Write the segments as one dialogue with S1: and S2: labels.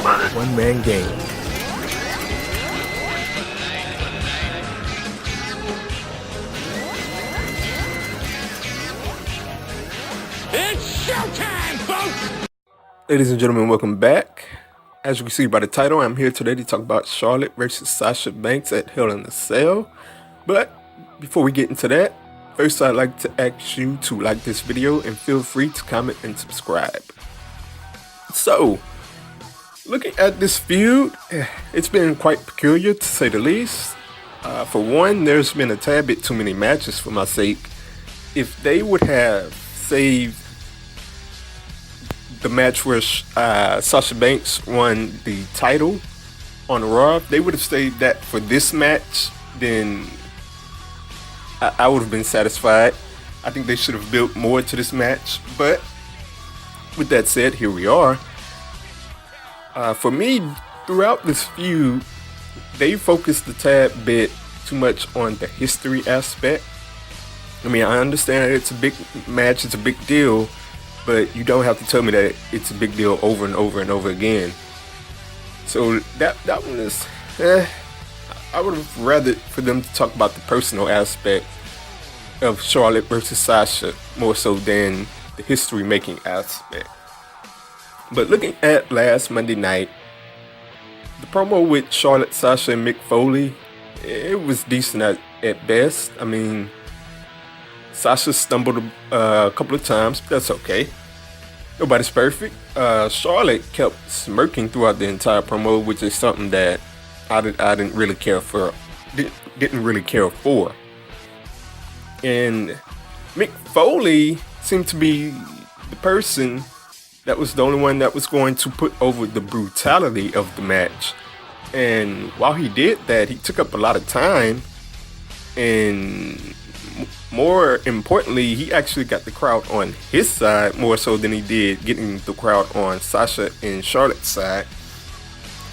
S1: One-man game.
S2: It's showtime, folks!
S1: Ladies and gentlemen, welcome back. As you can see by the title, I'm here today to talk about Charlotte versus Sasha Banks at Hell in a Cell. But before we get into that, first I'd like to ask you to like this video and feel free to comment and subscribe. So, looking at this feud, it's been quite peculiar to say the least. For one, there's been a tad bit too many matches for my sake. If they would have saved the match where Sasha Banks won the title on Raw, if they would have saved that for this match, then I would have been satisfied. I think they should have built more to this match, but with that said, here we are. For me, throughout this feud, they focused a tad bit too much on the history aspect. I mean, I understand that it's a big match, it's a big deal, but you don't have to tell me that it's a big deal over and over and over again. So that one is, I would have rather for them to talk about the personal aspect of Charlotte versus Sasha more so than the history making aspect. But looking at last Monday night, the promo with Charlotte, Sasha, and Mick Foley, it was decent at best. I mean, Sasha stumbled a couple of times, but that's okay. Nobody's perfect. Charlotte kept smirking throughout the entire promo, which is something that I didn't really care for. Didn't really care for. And Mick Foley seemed to be the person that was the only one that was going to put over the brutality of the match. And while he did that, he took up a lot of time, and more importantly, he actually got the crowd on his side more so than he did getting the crowd on Sasha and Charlotte's side.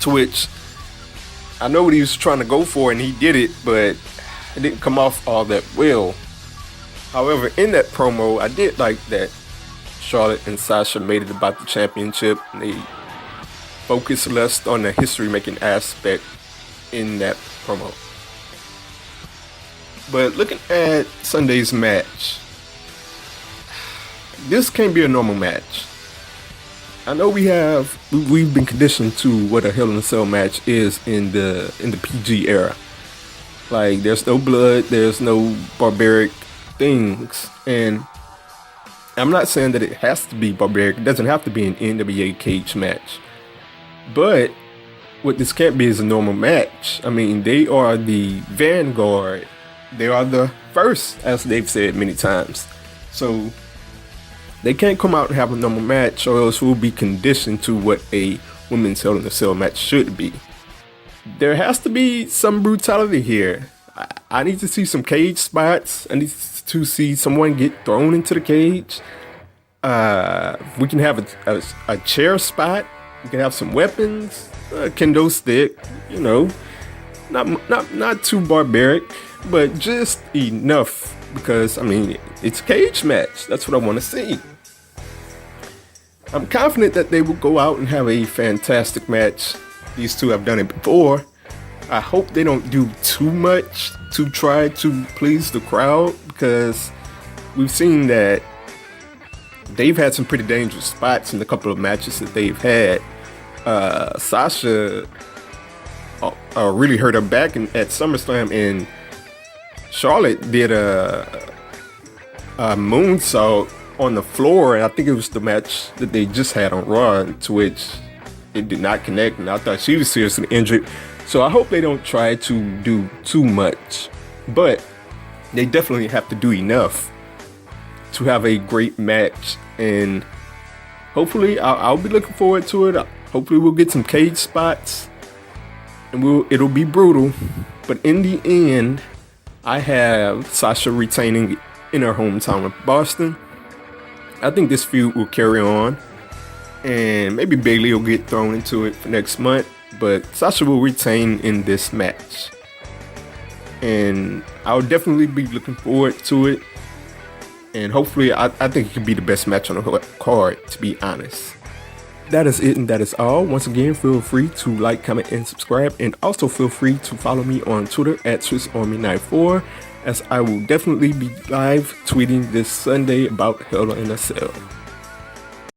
S1: To which I know what he was trying to go for, and he did it, but it didn't come off all that well. However, in that promo, I did like that Charlotte and Sasha made it about the championship, and they focused less on the history-making aspect in that promo. But looking at Sunday's match, this can't be a normal match. I know we've been conditioned to what a Hell in a Cell match is in the PG era. Like, there's no blood, there's no barbaric things, and I'm not saying that it has to be barbaric. It doesn't have to be an NWA cage match. But what this can't be is a normal match. I mean, they are the vanguard. They are the first, as they've said many times. So they can't come out and have a normal match, or else we'll be conditioned to what a women's Hell in a Cell match should be. There has to be some brutality here. I need to see some cage spots. I need to see someone get thrown into the cage. We can have a chair spot. We can have some weapons, a kendo stick. You know, not too barbaric, but just enough, because I mean, it's a cage match. That's what I want to see. I'm confident that they will go out and have a fantastic match. These two have done it before. I hope they don't do too much to try to please the crowd, because we've seen that they've had some pretty dangerous spots in a couple of matches that they've had. Sasha really hurt her back at SummerSlam, and Charlotte did a moonsault on the floor, and I think it was the match that they just had on Raw, to which it did not connect, and I thought she was seriously injured. So I hope they don't try to do too much, but they definitely have to do enough to have a great match, and hopefully I'll be looking forward to it. Hopefully we'll get some cage spots, and it'll be brutal, but in the end, I have Sasha retaining in her hometown of Boston. I think this feud will carry on, and maybe Bayley will get thrown into it for next month, but Sasha will retain in this match. And I'll definitely be looking forward to it. And hopefully, I think it could be the best match on the card, to be honest. That is it and that is all. Once again, feel free to like, comment, and subscribe. And also feel free to follow me on Twitter at SwissArmy94, as I will definitely be live tweeting this Sunday about Hell in a Cell.